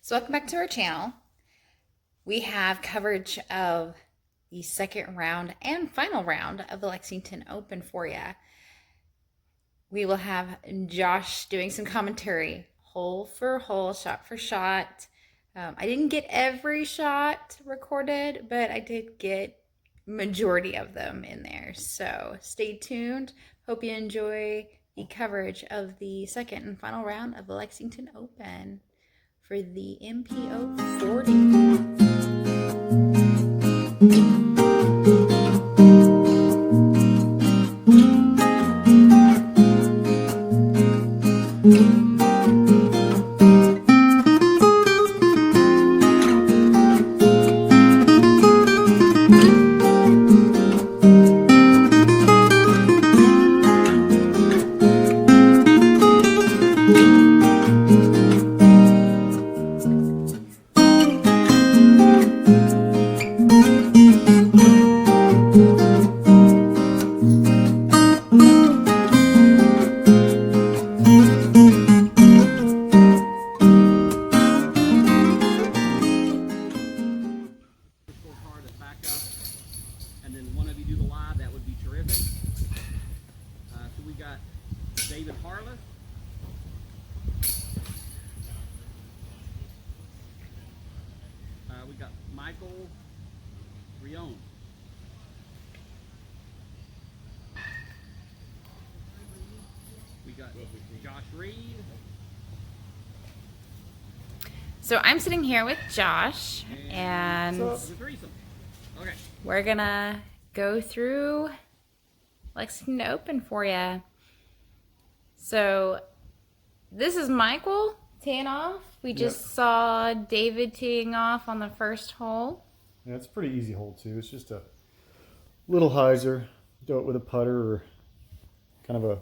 So welcome back to our channel. We have coverage of the second round and final round of the Lexington Open for you. We will have Josh doing some commentary, hole for hole, shot for shot. I didn't get every shot recorded, but I did get majority of them in there. So stay tuned. Hope you enjoy the coverage of the second and final round of the Lexington Open for the MP40. And then one of you do the live, that would be terrific. So we got David Harless. We got Michael Rione. We got Josh Reed. So I'm sitting here with Josh, and Okay. we're gonna go through Lexington Open for you. So this is Michael teeing off. We just saw David teeing off on the first hole. Yeah, it's a pretty easy hole too. It's just a little hyzer. Do it with a putter or kind of a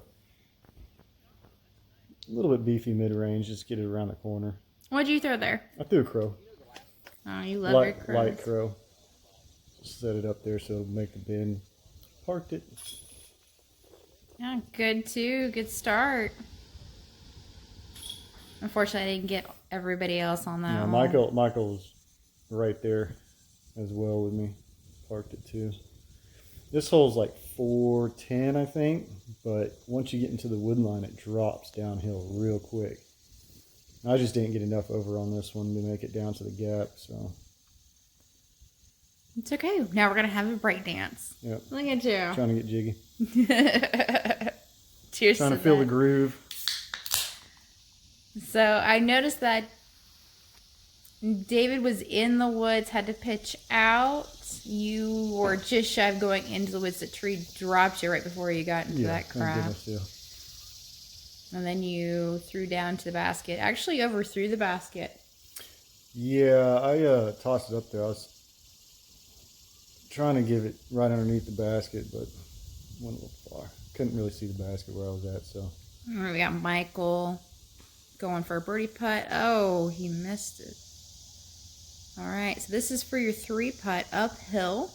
little bit beefy mid-range. Just get it around the corner. What'd you throw there? I threw a crow. Oh, you love your crows. Light crow. Just set it up there so it'll make the bend. Parked it. Yeah, good too. Good start. Unfortunately, I didn't get everybody else on that. Yeah, Michael was right there as well with me. Parked it too. This hole's like 410, I think, but once you get into the wood line, it drops downhill real quick. I just didn't get enough over on this one to make it down to the gap, so. It's okay. Now we're gonna have a break dance. Yep. Look at you. Trying to get jiggy. Cheers. Trying to feel the groove. So I noticed that David was in the woods, had to pitch out. You were just shy of going into the woods. The tree dropped you right before you got into that crap. Thank goodness, And then you threw down to the basket. Actually overthrew the basket. yeah. I tossed it up there. I was trying to give it right underneath the basket, but went a little far. Couldn't really see the basket where I was at, so. We got Michael going for a birdie putt. Oh, he missed it. All right, so this is for your 3-putt uphill.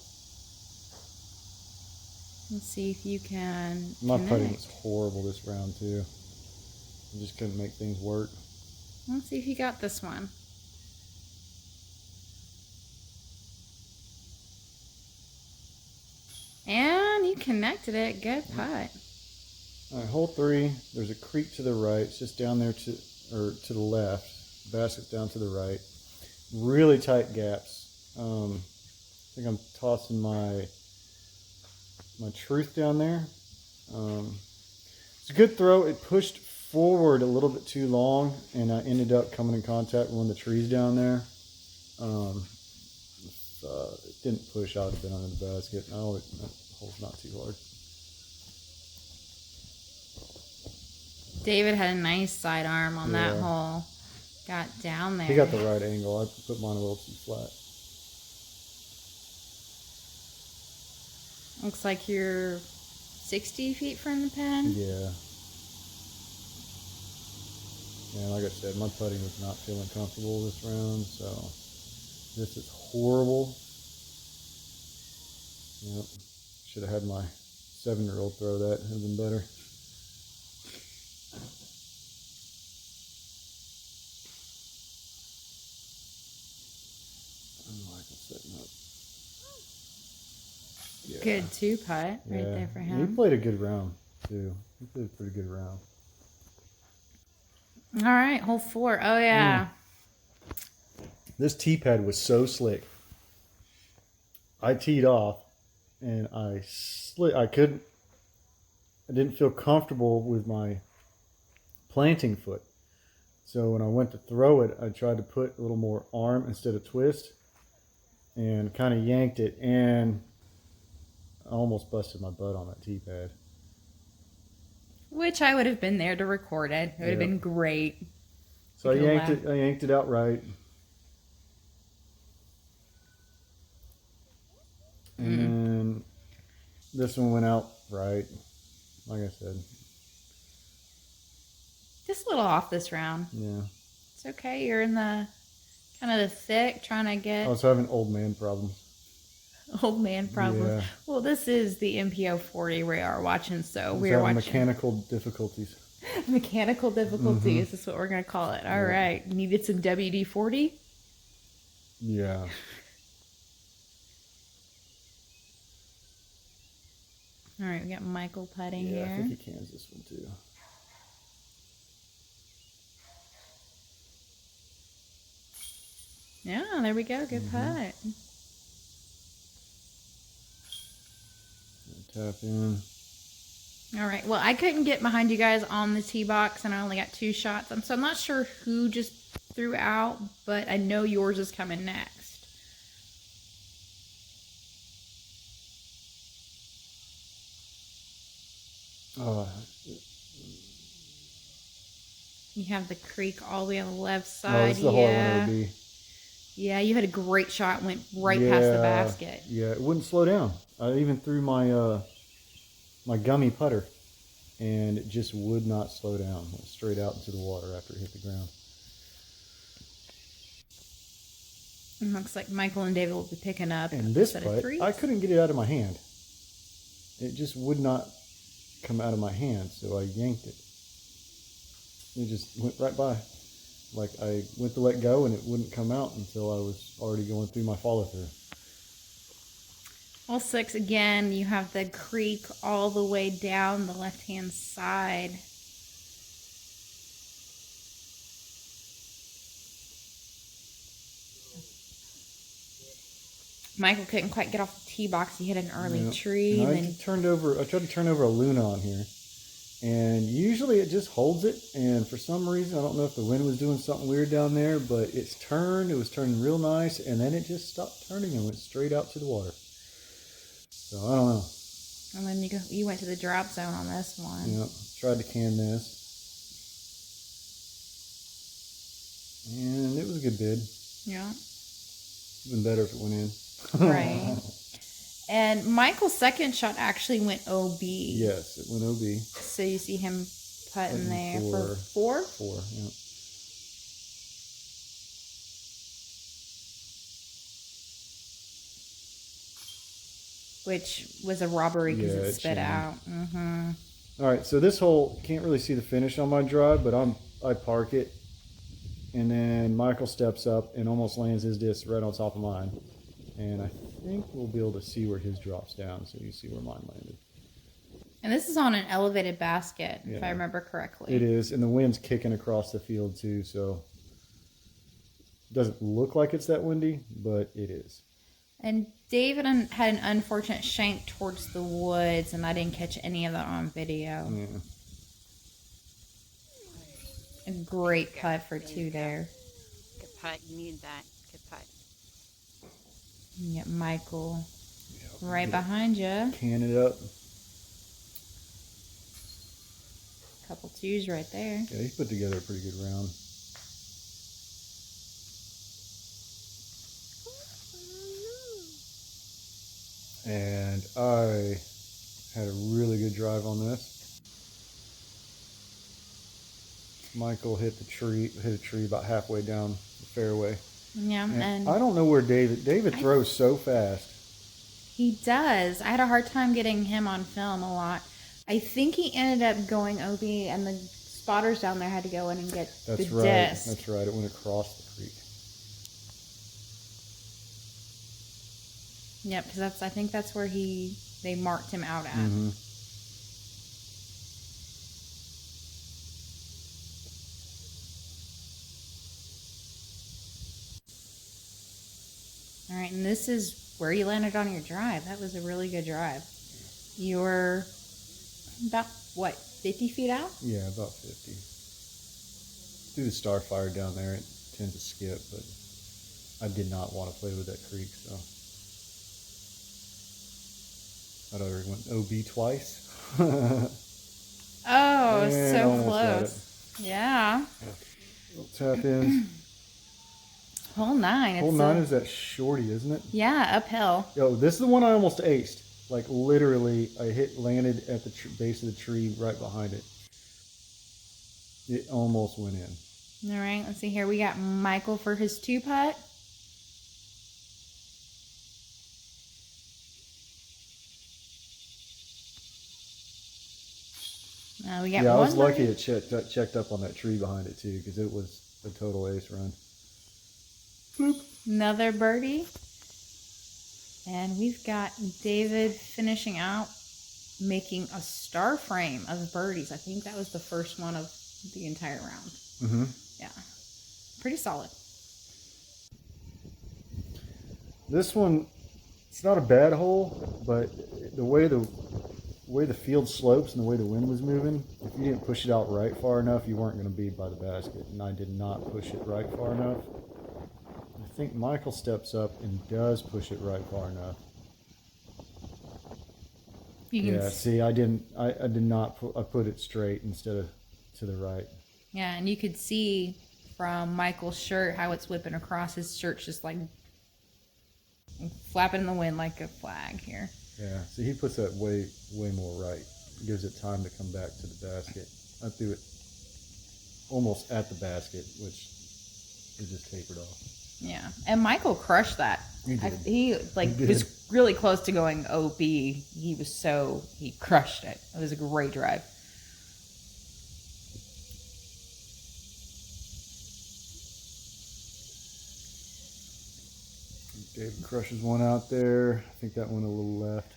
Let's see if you can My connect. putting was horrible this round, too. I just couldn't make things work. Let's see if you got this one. And you connected it. Good putt. All right, hole 3. There's a creek to the right. It's just down there to the left. The basket's down to the right. Really tight gaps. I think I'm tossing my truth down there. It's a good throw. It pushed forward a little bit too long, and I ended up coming in contact with one of the trees down there. If it didn't push, I would have been under the basket. No, that hole's not too hard. David had a nice sidearm on that hole. Got down there. He got the right angle. I put mine a little too flat. Looks like you're 60 feet from the pin. Yeah. And like I said, my putting was not feeling comfortable this round, so this is horrible. Yep. Should have had my 7-year-old throw that. It would have been better. setting up. Yeah. Good two putt right there for him. He played a good round too. He played a pretty good round. All right, hole 4. Oh yeah. This tee pad was so slick. I teed off and I didn't feel comfortable with my planting foot. So when I went to throw it, I tried to put a little more arm instead of twist and kind of yanked it, and I almost busted my butt on that tee pad. Which I would have been there to record it. It would have been great. So I yanked it outright. And then this one went out right, like I said. Just a little off this round. Yeah. It's okay. You're in the kind of the thick, trying to get I was having old man problems. old man problems. Yeah. Well, this is the MP40 we are watching, so we're having watching mechanical difficulties. mechanical difficulties. Is what we're gonna call it. All right. You needed some WD-40. Yeah. All right, we got Michael putting here. I think he cans this one too. Yeah, there we go. Good putt. Tap in. All right. Well, I couldn't get behind you guys on the tee box, and I only got 2 shots. So I'm not sure who just threw out, but I know yours is coming next. You have the creek all the way on the left side. This is the hole I want to be. Yeah, you had a great shot. Went right past the basket. Yeah, it wouldn't slow down. I even threw my my gummy putter, and it just would not slow down. It went straight out into the water after it hit the ground. It looks like Michael and David will be picking up. And this putt, I couldn't get it out of my hand. It just would not come out of my hand, so I yanked it. It just went right by. Like I went to let go and it wouldn't come out until I was already going through my follow through. Hole 6 again, you have the creek all the way down the left-hand side. Michael couldn't quite get off the tee box. He hit an early tree. And and I then tried to turn over a Luna on here. And usually it just holds it. And for some reason, I don't know if the wind was doing something weird down there, but it was turning real nice. And then it just stopped turning and went straight out to the water. So I don't know. And then you went to the drop zone on this one. Yep. Tried to can this. And it was a good bid. Yeah. Even better if it went in. Right. And Michael's second shot actually went OB. Yes, it went OB. So you see him putting there for 4? 4, yeah. Which was a robbery because it spit changed. out. Mm-hmm. All right, so this hole, can't really see the finish on my drive, but I park it. And then Michael steps up and almost lands his disc right on top of mine. And I think we'll be able to see where his drops down, so you see where mine landed. And this is on an elevated basket, if I remember correctly. It is, and the wind's kicking across the field too, so it doesn't look like it's that windy, but it is. And David had an unfortunate shank towards the woods, and I didn't catch any of that on video. Yeah. A great putt for 2 there. Good putt. You need that. Good putt. You get Michael right behind you. Can it up. Couple 2s right there. Yeah, he put together a pretty good round. And I had a really good drive on this. Michael hit a tree about halfway down the fairway. Yeah, and I don't know where David throws so fast. He does. I had a hard time getting him on film a lot. I think he ended up going OB, and the spotters down there had to go in and get the disc. That's right. It went across the creek. Yep, because I think that's where they marked him out at. Mm-hmm. All right, and this is where you landed on your drive. That was a really good drive. You were about, what, 50 feet out? Yeah, about 50. Through the Starfire down there, it tends to skip, but I did not want to play with that creek, so I already went OB twice. Oh, And so almost got close. Yeah. Little tap in. Hole 9. Hole 9 is that shorty, isn't it? Yeah, uphill. Yo, this is the one I almost aced. Like literally, landed at the base of the tree right behind it. It almost went in. All right, let's see here. We got Michael for his 2-putt. We got Yeah, I one was lucky birdie. it checked up on that tree behind it too, because it was a total ace run. Bloop. Another birdie. And we've got David finishing out, making a star frame of birdies. I think that was the first one of the entire round. Mm-hmm. Yeah. Pretty solid. This one, it's not a bad hole, but the way the field slopes and the way the wind was moving, if you didn't push it out right far enough, you weren't going to be by the basket. And I did not push it right far enough. I think Michael steps up and does push it right far enough. You can Yeah, see, I did not I put it straight instead of to the right. Yeah, and you could see from Michael's shirt how it's whipping across. His shirt's just like flapping in the wind like a flag here. Yeah, see, he puts that way more right. Gives it time to come back to the basket. I threw it almost at the basket, which it just tapered off. Yeah, and Michael crushed that. He did. He was really close to going OB. He crushed it. It was a great drive. David crushes one out there. I think that went a little left.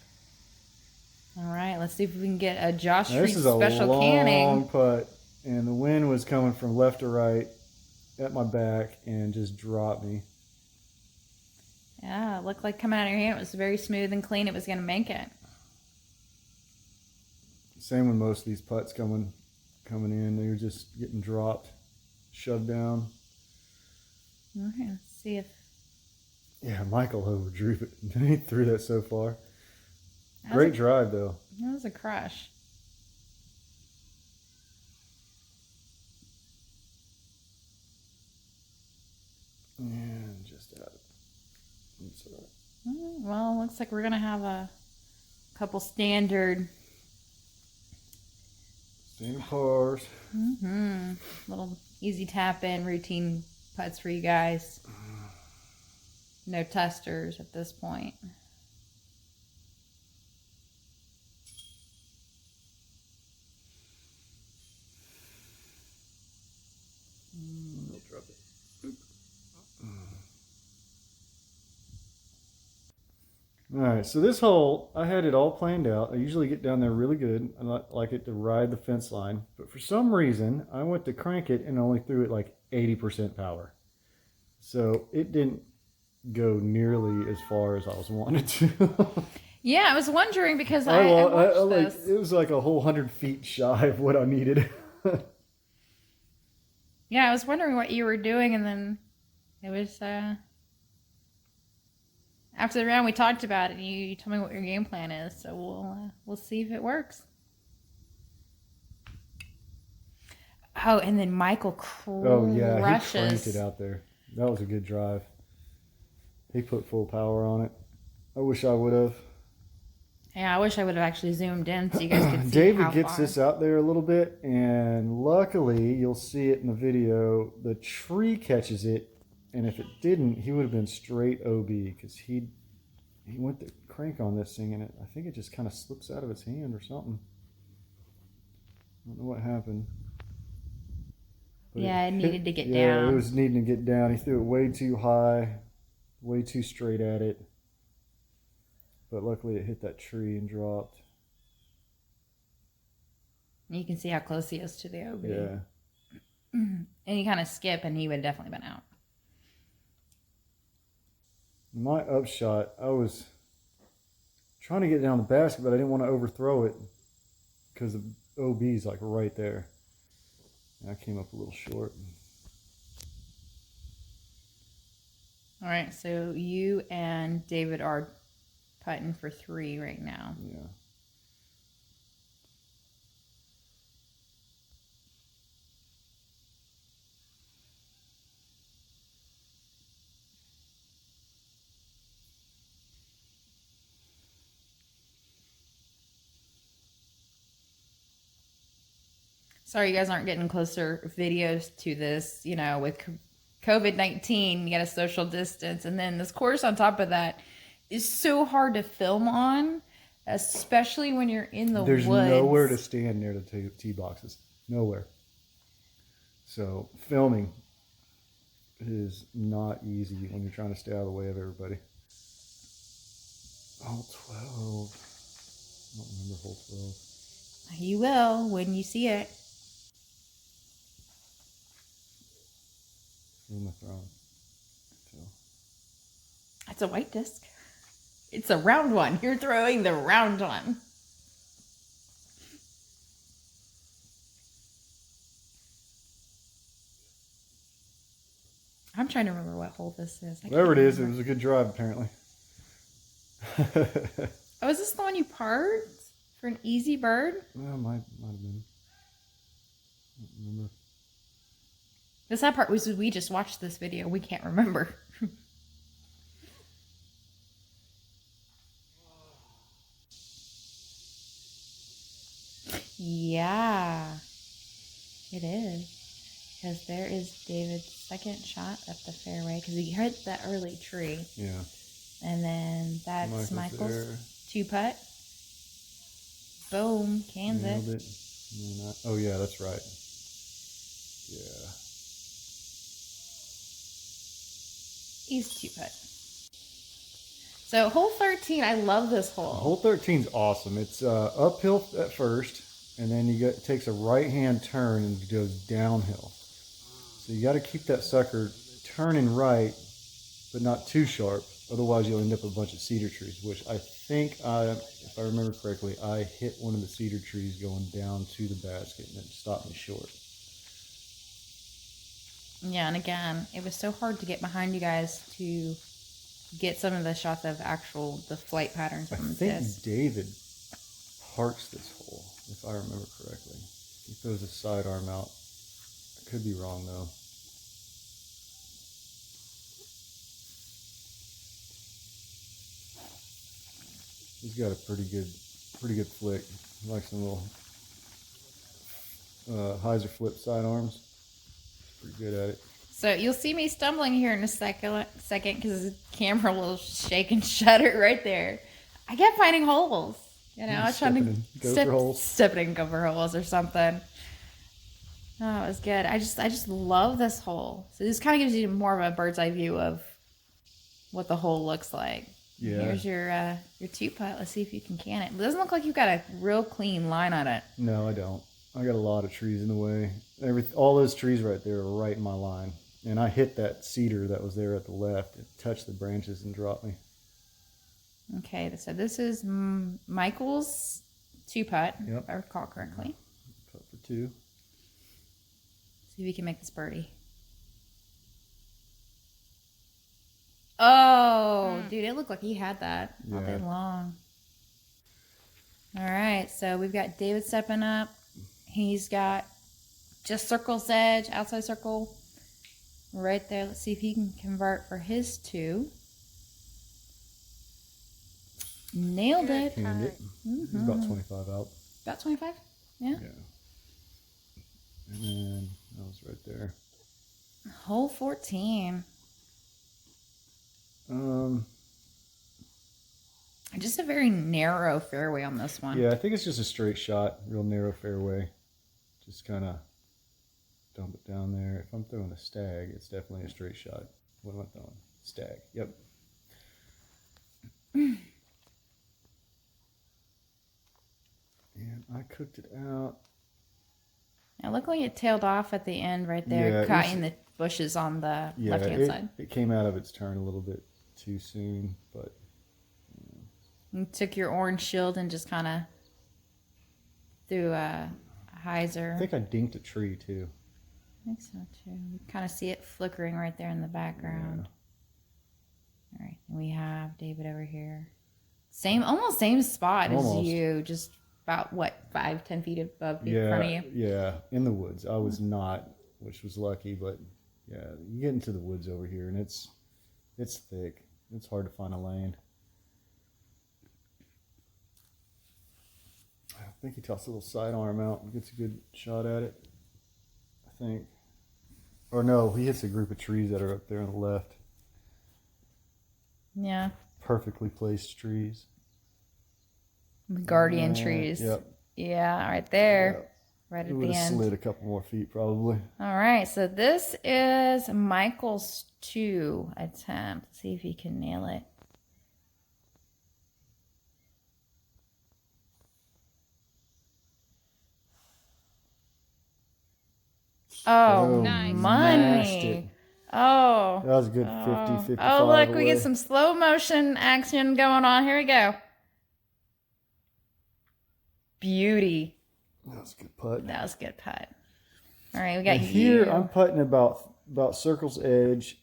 All right, let's see if we can get a Josh Now, Freak this is a special long canning. putt, and the wind was coming from left to right at my back and just dropped me. Yeah, it looked like coming out of your hand. It was very smooth and clean. It was going to make it. Same with most of these putts coming in. They were just getting dropped, shoved down. All right, let's see if... Yeah, Michael overdrew it. He threw that so far. Great drive, though. That was a crush. And just out. That's all right. Well, looks like we're going to have a couple standard Pars. little easy tap in routine putts for you guys. No testers at this point. I'll drop it. All right, so this hole, I had it all planned out. I usually get down there really good. I like it to ride the fence line. But for some reason, I went to crank it and only threw it like 80% power. So it didn't go nearly as far as I was wanting to. Yeah, I was wondering because I watched this. It was like a whole 100 feet shy of what I needed. Yeah, I was wondering what you were doing, and then it was after the round we talked about it. And you told me what your game plan is, so we'll see if it works. Oh, and then Michael crushes. Oh yeah, he cranked it out there. That was a good drive. He put full power on it. I wish I would have. Yeah, I wish I would have actually zoomed in so you guys could see David how gets far. this out there a little bit, and luckily, you'll see it in the video, the tree catches it, and if it didn't, he would have been straight OB, because he went to crank on this thing, and I think it just kind of slips out of his hand or something. I don't know what happened. But Yeah, it needed to get Yeah, down. it was needing to get down. He threw it way too high, way too straight at it. but luckily it hit that tree and dropped. You can see how close he is to the OB. Yeah. And you kind of skip, and he would have definitely been out. My upshot, I was trying to get down the basket, but I didn't want to overthrow it because the OB's like right there. And I came up a little short. All right, so you and David are putting for 3 right now. Yeah. Sorry, you guys aren't getting closer videos to this. You know, with COVID-19, you got a social distance, and then this course on top of that is so hard to film on, especially when you're in the There's woods. nowhere to stand near the tee boxes. Nowhere. So filming is not easy when you're trying to stay out of the way of everybody. Hole 12. I don't remember hole 12. You will when you see it. Who am I throwing? So. It's a white disc. It's a round one. You're throwing the round one. I'm trying to remember what hole this is. Whatever it is, it was a good drive apparently. Oh, is this the one you parked for an easy bird? Well, might have been. I don't remember. The sad part was we just watched this video. We can't remember. Yeah, it is. Because there is David's second shot up the fairway. Because he hit that early tree. Yeah. And then that's Michael's there. 2-putt. Boom, cans Nailed it. it. Oh yeah, that's right. Yeah. He's 2-putt. So hole 13, I love this hole. Hole 13's awesome. It's uphill at first, and then it takes a right-hand turn and goes downhill. So you got to keep that sucker turning right, but not too sharp. Otherwise, you'll end up with a bunch of cedar trees, which I think, if I remember correctly, I hit one of the cedar trees going down to the basket, and it stopped me short. Yeah, and again, it was so hard to get behind you guys to get some of the shots of the flight patterns I on the think disc. David parks this hole, if I remember correctly. He throws a sidearm out. I could be wrong, though. He's got a pretty good flick. He likes some little hyzer flip sidearms. Pretty good at it. So you'll see me stumbling here in a second because the camera will shake and shudder right there. I kept finding holes. You know, I was trying to step in, go for holes or something. Oh, it was good. I just love this hole. So this kind of gives you more of a bird's eye view of what the hole looks like. Yeah. Here's your 2-putt. Let's see if you can it. It doesn't look like you've got a real clean line on it. No, I don't. I got a lot of trees in the way. All those trees right there are right in my line. And I hit that cedar that was there at the left. It touched the branches and dropped me. Okay, so this is Michael's 2-putt, Yep. if I recall correctly. Putt for 2. See if we can make this birdie. Oh, dude, it looked like he had that all day long. All right, so we've got David stepping up. He's got just circle's edge, outside circle right there. Let's see if he can convert for his 2. Nailed it. Canned it. He's about 25 out. About 25? Yeah. Yeah. And then that was right there. Hole 14. Just a very narrow fairway on this one. Yeah, I think it's just a straight shot, real narrow fairway. Just kind of dump it down there. If I'm throwing a stag, it's definitely a straight shot. What am I throwing? Stag. Yep. cooked it out. It looked like it tailed off at the end right there, Yeah, caught it's- in the bushes on the Yeah, left-hand side. it came out of its turn a little bit too soon, but You took your orange shield and just kind of threw a hyzer. I think I dinked a tree too. I think so too. You kind of see it flickering right there in the background. All right, and we have David over here. Almost same spot Almost. as you, just about what, 5-10 feet above in Yeah, front of you. yeah, in the woods. I was not, which was lucky, but yeah, you get into the woods over here, and it's thick. It's hard to find a lane. I think he tossed a little sidearm out and gets a good shot at it. I think, or no, he hits a group of trees that are up there on the left. Yeah, Perfectly placed trees. guardian trees. Yep. Yeah, right there, Yep. right It at would the have end. slid a couple more feet probably. All right, so this is Michael's 2 attempt. Let's see if he can nail it. Oh, Nice. Mashed money. it. Oh. That was a good 50, 55 Oh, look, we away. get some slow motion action going on. Here we go. Beauty. That was a good putt. That was a good putt. All right, we got And here you. I'm putting about circle's edge,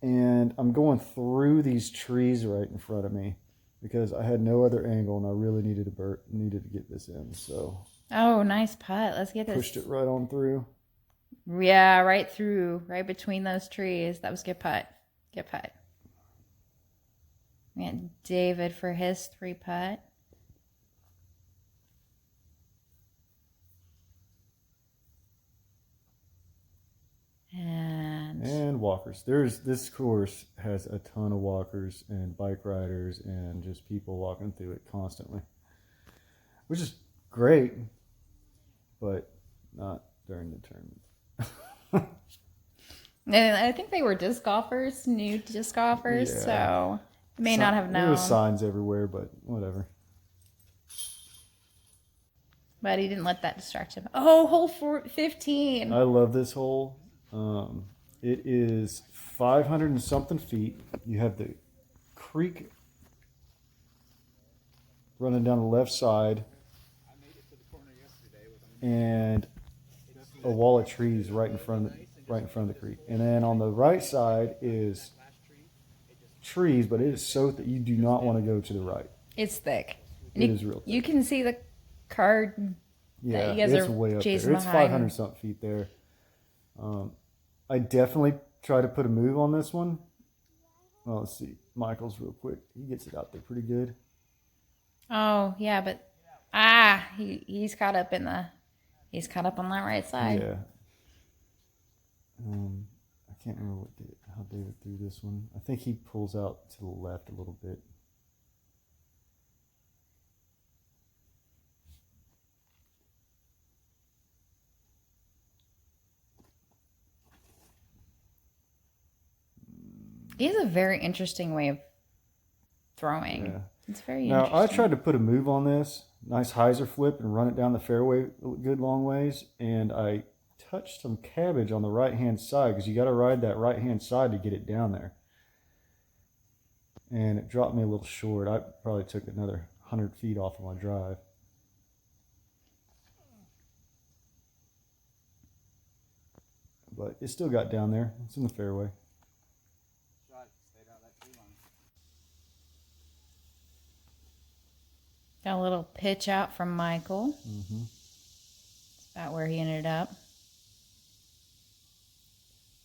and I'm going through these trees right in front of me because I had no other angle, and I really needed to get this in. So Oh, nice putt. Let's get this. pushed it right on through. Yeah, right through, right between those trees. That was a good putt. Good putt. We got David for his 3 putt. And walkers. This course has a ton of walkers and bike riders and just people walking through it constantly, which is great, but not during the tournament. And I think they were disc golfers, new disc golfers, Yeah. so may not have known. There was signs everywhere, but whatever. But he didn't let that distract him. Oh, hole 15. I love this hole. It is 500 and something feet. You have the creek running down the left side, and a wall of trees right in front of the creek. And then on the right side is trees, but it is so that you do not want to go to the right. It's thick. It is real thick. You can see the card. Yeah, you guys it's are way up chasing there. It's behind. 500 something feet there. I definitely try to put a move on this one. Well, let's see. Michael's real quick. He gets it out there pretty good. Oh, yeah, but he's caught up on that right side. Yeah. I can't remember how David threw this one. I think he pulls out to the left a little bit. He has a very interesting way of throwing. Yeah. It's very Now, interesting. I tried to put a move on this. Nice hyzer flip and run it down the fairway a good long ways. And I touched some cabbage on the right-hand side because you got to ride that right-hand side to get it down there. And it dropped me a little short. I probably took another 100 feet off of my drive. But it still got down there. It's in the fairway. Got a little pitch out from Michael. Mm-hmm. That's about where he ended up.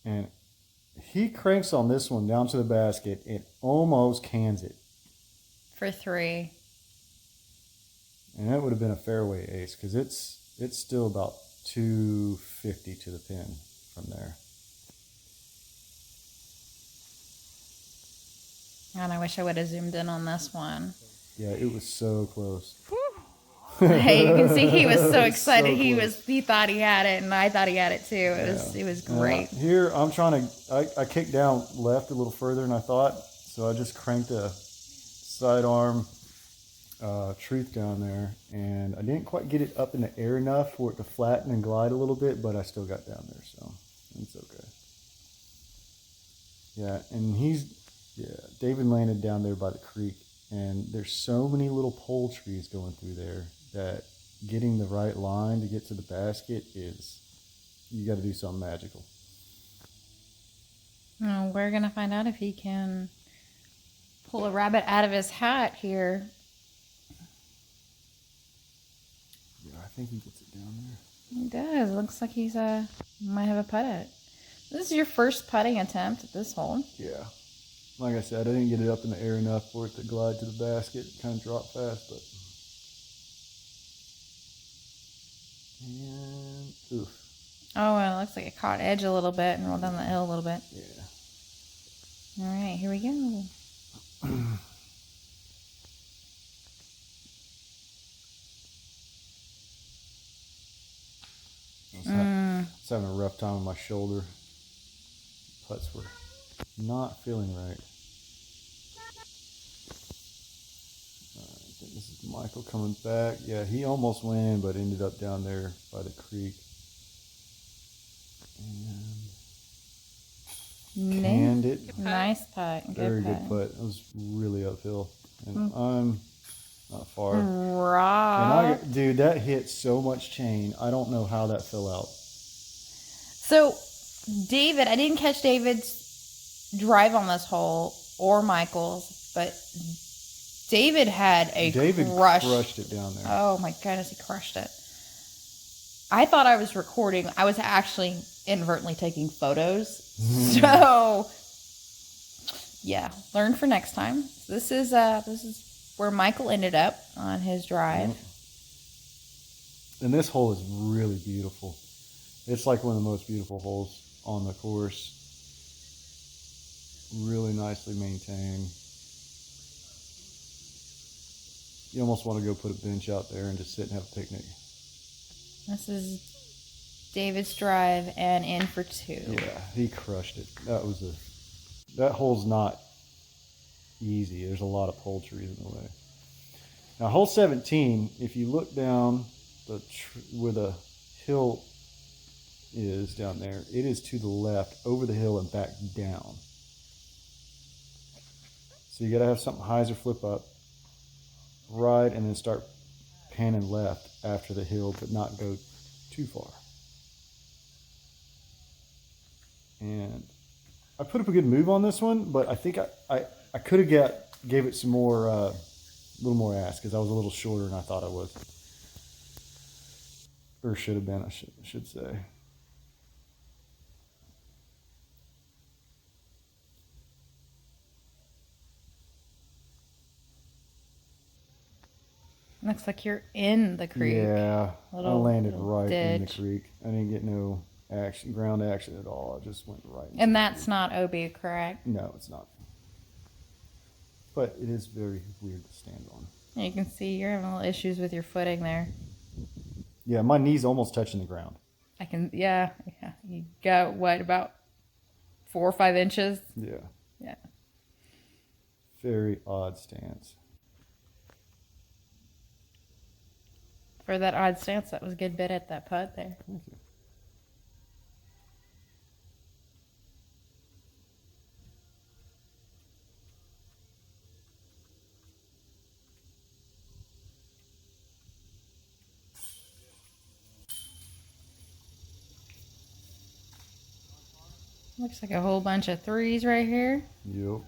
And he cranks on this one down to the basket and almost cans it. For 3. And that would have been a fairway ace because it's still about 250 to the pin from there. And I wish I would have zoomed in on this one. Yeah, it was so close. Hey, you can see he was so excited. So close. He thought he had it, and I thought he had it too. It was great. Here, I'm trying to, I kicked down left a little further than I thought, so I just cranked a sidearm truth down there, and I didn't quite get it up in the air enough for it to flatten and glide a little bit, but I still got down there, so it's okay. Yeah, and David landed down there by the creek, and there's so many little pole trees going through there that getting the right line to get to the basket you got to do something magical. Oh, we're going to find out if he can pull a rabbit out of his hat here. Yeah, I think he gets it down there. He does. Looks like he's might have a putt at it. This is your first putting attempt at this hole. Yeah. Like I said, I didn't get it up in the air enough for it to glide to the basket. It kind of dropped fast, but... And... Oof. Oh, well, it looks like it caught edge a little bit and rolled down the hill a little bit. Yeah. All right, here we go. I was having a rough time with my shoulder. Putts were not feeling right. I think this is Michael coming back. Yeah, he almost went in, but ended up down there by the creek. And canned it. Nice putt. Very good putt. It was really uphill. And I'm not far. Raw. And dude, that hit so much chain. I don't know how that fell out. So, David, I didn't catch David's drive on this hole or Michael's, but David had a crushed it down there. Oh my goodness, he crushed it. I thought I was recording. I was actually inadvertently taking photos. So, yeah, learn for next time. This is where Michael ended up on his drive. And this hole is really beautiful. It's like one of the most beautiful holes on the course. Really nicely maintained. You almost want to go put a bench out there and just sit and have a picnic. This is David's drive and in for two. Yeah, he crushed it. That hole's not easy. There's a lot of pole trees in the way. Now, hole 17, if you look down where the hill is down there, it is to the left, over the hill and back down. So you got to have something hyzer flip up, right, and then start panning left after the hill, but not go too far. And I put up a good move on this one, but I think I could have gave it some more, a little more ass, because I was a little shorter than I thought I was. Or should have been, I should say. Looks like you're in the creek. Yeah, I landed right ditch. in the creek. I didn't get no ground action at all. I just went right into And the that's creek. not OB, correct? No, it's not. But it is very weird to stand on. You can see you're having a little issues with your footing there. Yeah, my knee's almost touching the ground. Yeah. You got what, about 4 or 5 inches? Yeah. Yeah. Very odd stance. For that odd stance, that was a good bit at that putt there. Thank you. Looks like a whole bunch of threes right here. Yep.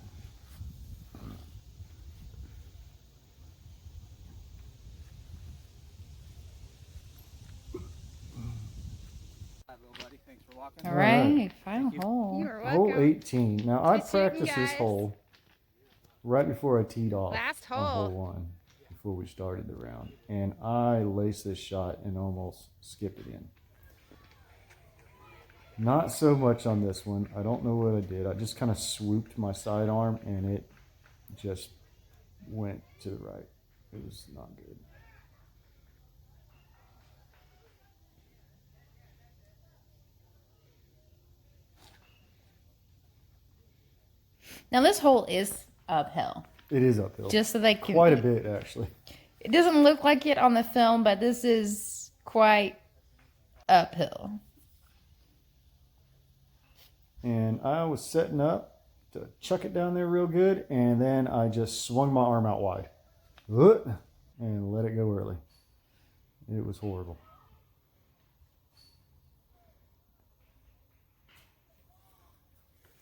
All All right, right. final hole. You are Hole welcome. 18. Now, I Good shooting, practiced this guys. hole right before I teed off Last on hole. hole 1, before we started the round. And I laced this shot and almost skipped it in. Not so much on this one. I don't know what I did. I just kind of swooped my sidearm and it just went to the right. It was not good. Now this hole is uphill. It is uphill. Just so they can Quite a bit, actually. It doesn't look like it on the film, but this is quite uphill. And I was setting up to chuck it down there real good, and then I just swung my arm out wide. And let it go early. It was horrible.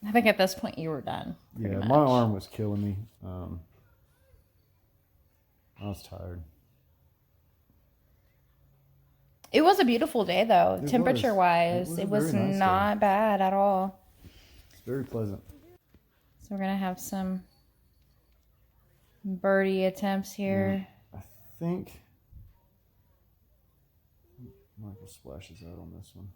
I think at this point you were done. Yeah, my arm was killing me. I was tired. It was a beautiful day, though. It Temperature-wise, was. it was Very nice not bad at all. It's very pleasant. So we're gonna have some birdie attempts here. I think Michael splashes out on this one.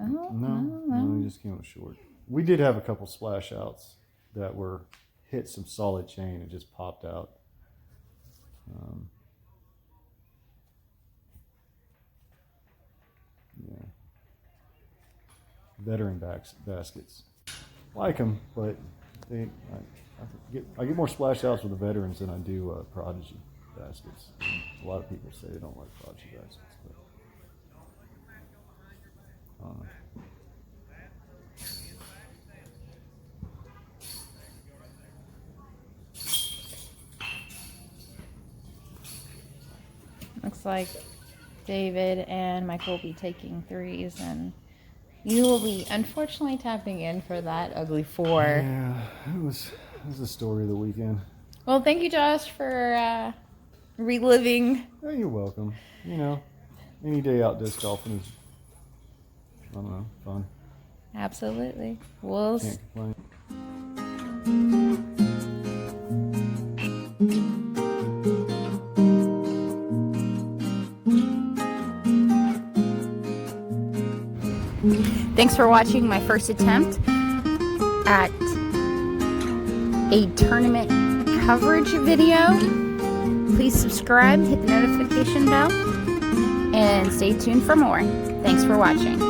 Oh, No, he just came up short. We did have a couple splash outs that were hit some solid chain and just popped out. Yeah. Veteran baskets. Like them, but I get more splash outs with the veterans than I do prodigy baskets. A lot of people say they don't like prodigy baskets, but I don't know. looks like David and Michael will be taking threes, and you will be unfortunately tapping in for that ugly 4. Yeah, it was the story of the weekend. Well, thank you, Josh, for reliving. Oh, you're welcome. You know, any day out disc golfing is, I don't know, fun. Absolutely. We'll Can't complain. Thanks for watching my first attempt at a tournament coverage video. Please subscribe, hit the notification bell, and stay tuned for more. Thanks for watching.